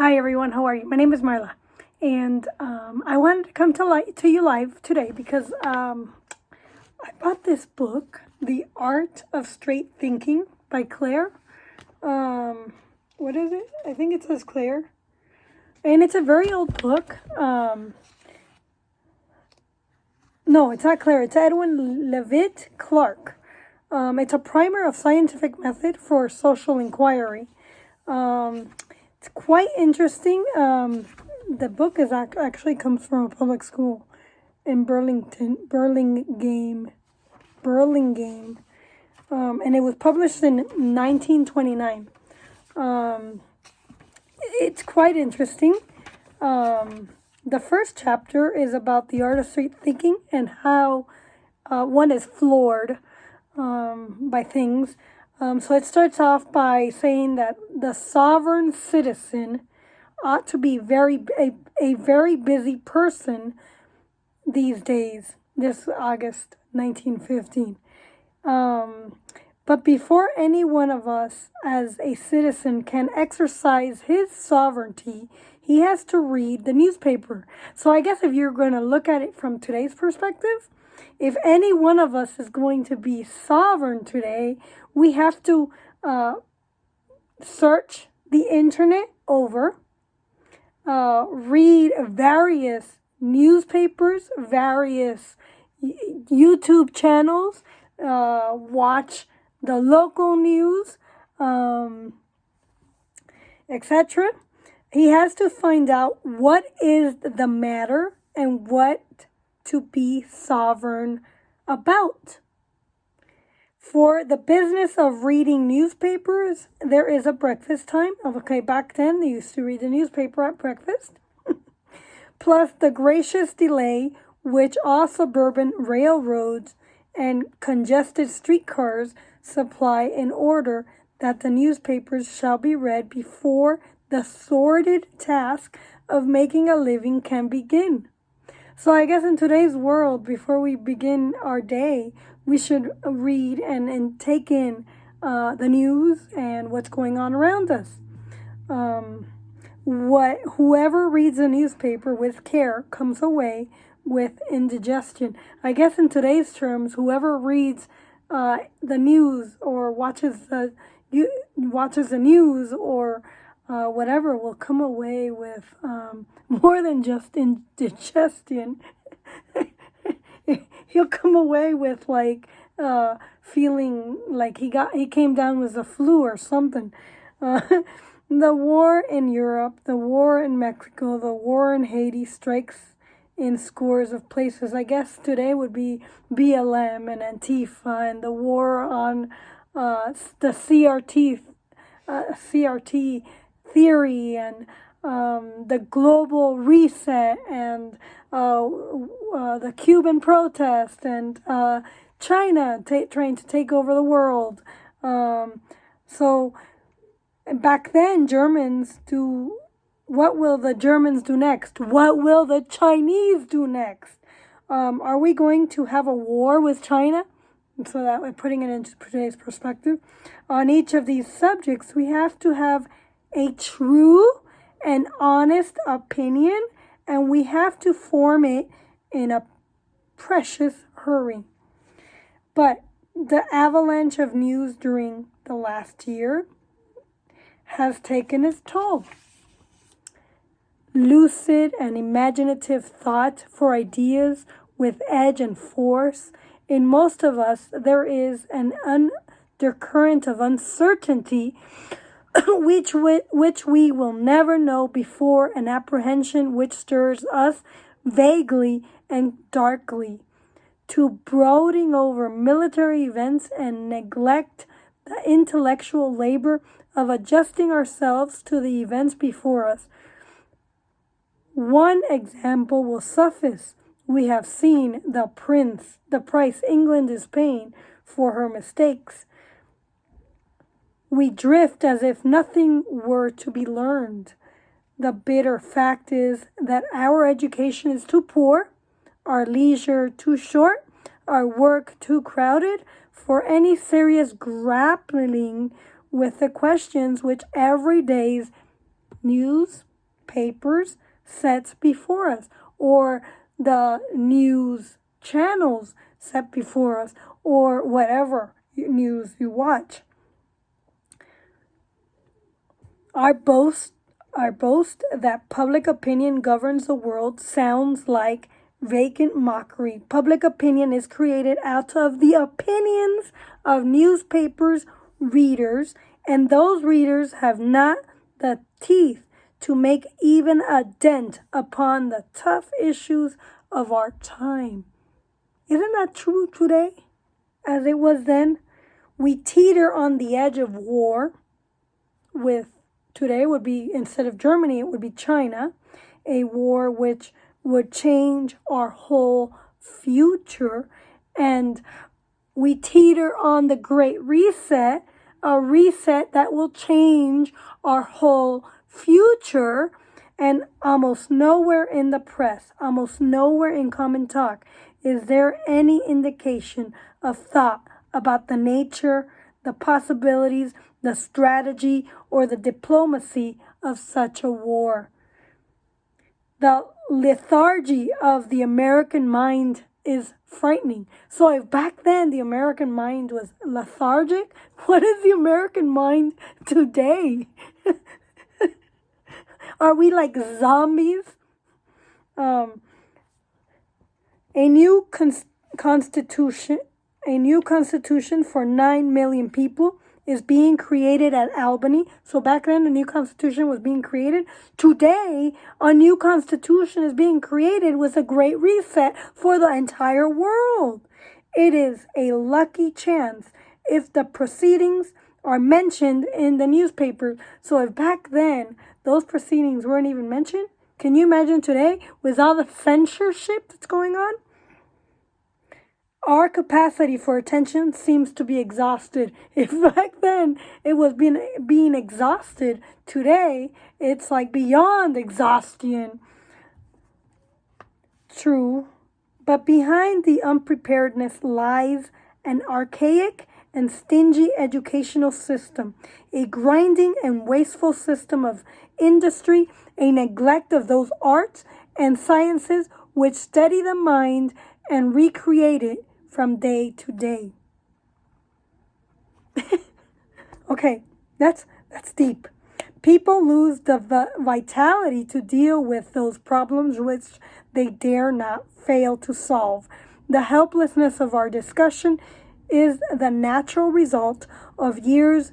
Hi everyone, how are you? My name is Marla, and I wanted to come to you live today because I bought this book, The Art of Straight Thinking by Claire. What is it? I think it says Claire, and it's a very old book. No, it's not Claire. It's Edwin Levitt Clark. It's a primer of scientific method for social inquiry. It's quite interesting. The book is actually comes from a public school in Burlingame, and it was published in 1929. It's quite interesting. The first chapter is about the art of straight thinking and how one is floored by things. So it starts off by saying that the sovereign citizen ought to be a very busy person these days, this August 1915. But before any one of us as a citizen can exercise his sovereignty, he has to read the newspaper. So I guess if you're going to look at it from today's perspective, if any one of us is going to be sovereign today, we have to search the internet over, read various newspapers, various YouTube channels, watch the local news, etc. He has to find out what is the matter and what to be sovereign about. For the business of reading newspapers, there is a breakfast time. Okay, back then they used to read the newspaper at breakfast. Plus the gracious delay which all suburban railroads and congested streetcars supply in order that the newspapers shall be read before the sordid task of making a living can begin. So I guess in today's world, before we begin our day, we should read and take in the news and what's going on around us. Whoever reads a newspaper with care comes away with indigestion. I guess in today's terms, whoever reads the news or watches the news or whatever will come away with more than just indigestion. He'll come away with feeling like he came down with the flu or something. The war in Europe, the war in Mexico, the war in Haiti strikes in scores of places. I guess today would be BLM and Antifa and the war on the CRT theory and the global reset and the Cuban protest and China trying to take over the world. So back then, what will the Germans do next? What will the Chinese do next? Are we going to have a war with China? So that we're putting it into today's perspective. On each of these subjects, we have to have a true and honest opinion, and we have to form it in a precious hurry. But the avalanche of news during the last year has taken its toll. Lucid and imaginative thought for ideas with edge and force. In most of us, there is an undercurrent of uncertainty which we will never know before, an apprehension which stirs us vaguely and darkly to brooding over military events and neglect the intellectual labor of adjusting ourselves to the events before us. One example will suffice. We have seen the price England is paying for her mistakes. We drift as if nothing were to be learned. The bitter fact is that our education is too poor, our leisure too short, our work too crowded for any serious grappling with the questions which every day's news, newspapers sets before us, or the news channels set before us, or whatever news you watch. Our boast that public opinion governs the world sounds like vacant mockery. Public opinion is created out of the opinions of newspapers' readers, and those readers have not the teeth to make even a dent upon the tough issues of our time. Isn't that true today, as it was then? We teeter on the edge of war with, today would be, instead of Germany, it would be China, a war which would change our whole future. And we teeter on the Great Reset, a reset that will change our whole future. And almost nowhere in the press, almost nowhere in common talk, is there any indication of thought about the nature, the possibilities, the strategy, or the diplomacy of such a war. The lethargy of the American mind is frightening. So if back then the American mind was lethargic, what is the American mind today? Are we like zombies? A new constitution for 9 million people is being created at Albany. So back then, a new constitution was being created. Today, a new constitution is being created with a great reset for the entire world. It is a lucky chance if the proceedings are mentioned in the newspaper. So if back then those proceedings weren't even mentioned, can you imagine today with all the censorship that's going on? Our capacity for attention seems to be exhausted. If back then it was being exhausted, today it's like beyond exhaustion. True, but behind the unpreparedness lies an archaic and stingy educational system, a grinding and wasteful system of industry, a neglect of those arts and sciences which steady the mind and recreate it from day to day. Okay, that's deep. People lose the vitality to deal with those problems which they dare not fail to solve. The helplessness of our discussion is the natural result of years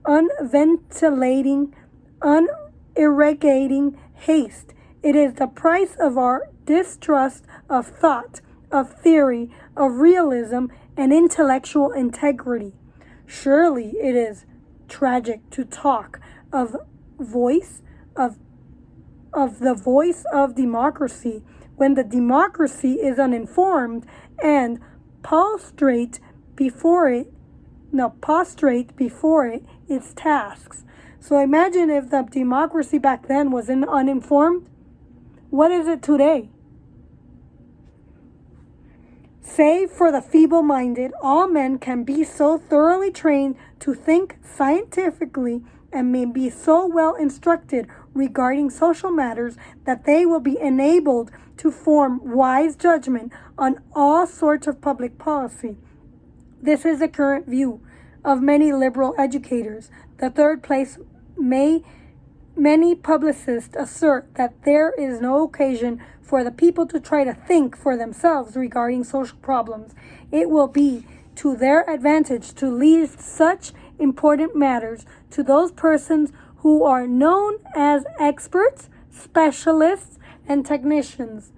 unventilating, unirrigating haste. It is the price of our distrust of thought, of theory, of realism, and intellectual integrity. Surely it is tragic to talk of the voice of democracy when the democracy is uninformed and prostrate before it its tasks. So imagine if the democracy back then was uninformed. What is it today? Save for the feeble-minded, all men can be so thoroughly trained to think scientifically and may be so well instructed regarding social matters that they will be enabled to form wise judgment on all sorts of public policy. This is the current view of many liberal educators. The third place, many publicists assert that there is no occasion for the people to try to think for themselves regarding social problems. It will be to their advantage to leave such important matters to those persons who are known as experts, specialists, and technicians.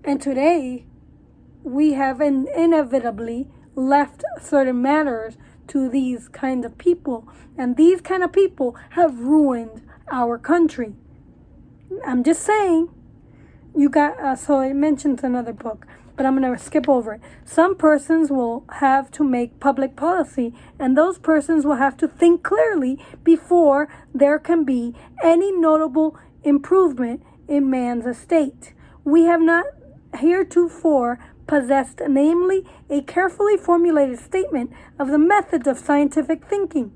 And today, we have inevitably left certain matters to these kind of people. And these kind of people have ruined our country. I'm just saying. So it mentions another book, but I'm going to skip over it. Some persons will have to make public policy, and those persons will have to think clearly before there can be any notable improvement in man's estate. We have not heretofore possessed, namely, a carefully formulated statement of the methods of scientific thinking,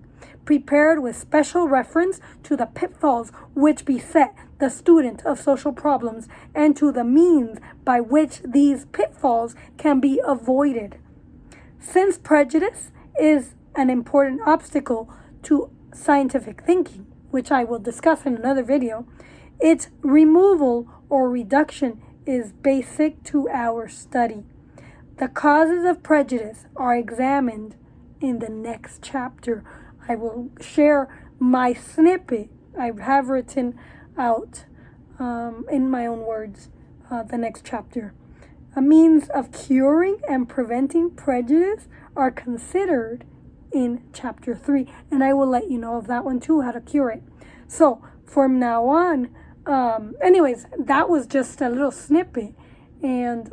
prepared with special reference to the pitfalls which beset the student of social problems and to the means by which these pitfalls can be avoided. Since prejudice is an important obstacle to scientific thinking, which I will discuss in another video, its removal or reduction is basic to our study. The causes of prejudice are examined in the next chapter. I will share my snippet I have written out in my own words, the next chapter. A means of curing and preventing prejudice are considered in chapter 3, and I will let you know of that one too, how to cure it. So from now on, anyways, that was just a little snippet, and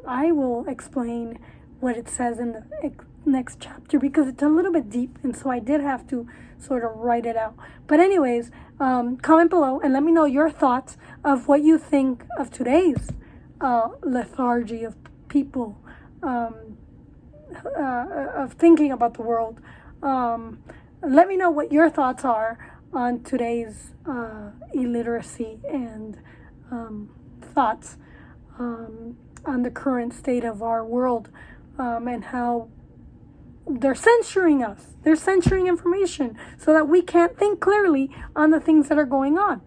I will explain what it says in the next chapter because it's a little bit deep, and so I did have to sort of write it out. But anyways, comment below and let me know your thoughts of what you think of today's lethargy of people of thinking about the world. Let me know what your thoughts are on today's illiteracy and thoughts on the current state of our world, and how they're censoring us. They're censoring information so that we can't think clearly on the things that are going on.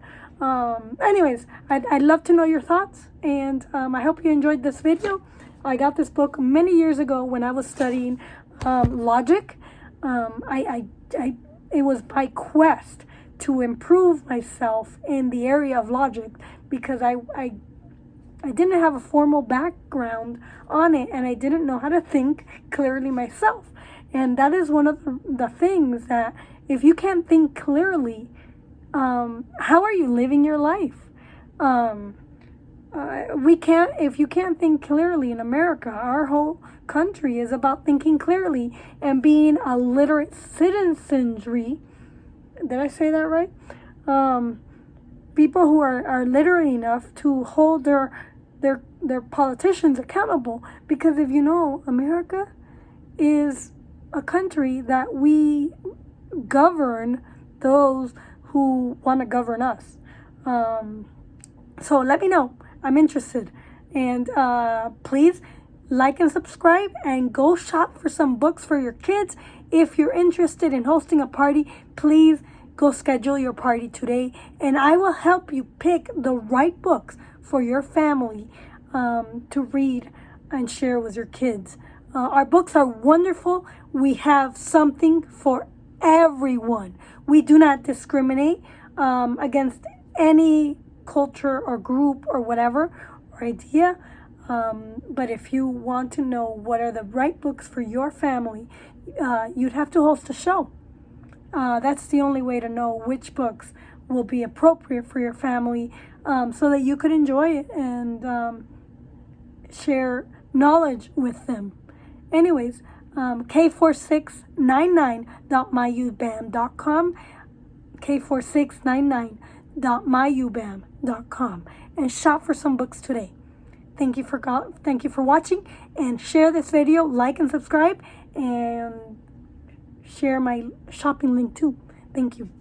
Anyways, I'd love to know your thoughts, and I hope you enjoyed this video. I got this book many years ago when I was studying logic. It was my quest to improve myself in the area of logic because I didn't have a formal background on it, and I didn't know how to think clearly myself. And that is one of the things that if you can't think clearly, how are you living your life? If you can't think clearly in America, our whole country is about thinking clearly and being a literate citizenry. Did I say that right? People who are literate enough to hold their politicians accountable. Because if you know, America is a country that we govern those who want to govern us. So let me know. I'm interested. And please like and subscribe and go shop for some books for your kids. If you're interested in hosting a party, please go schedule your party today, and I will help you pick the right books for your family to read and share with your kids. Our books are wonderful. We have something for everyone. We do not discriminate against any culture or group or whatever or idea. But if you want to know what are the right books for your family, you'd have to host a show. That's the only way to know which books will be appropriate for your family, so that you could enjoy it and share knowledge with them. Anyways, k4699.myubam.com, k4699.myubam.com, and shop for some books today. Thank you for watching, and share this video, like and subscribe, and share my shopping link too. Thank you.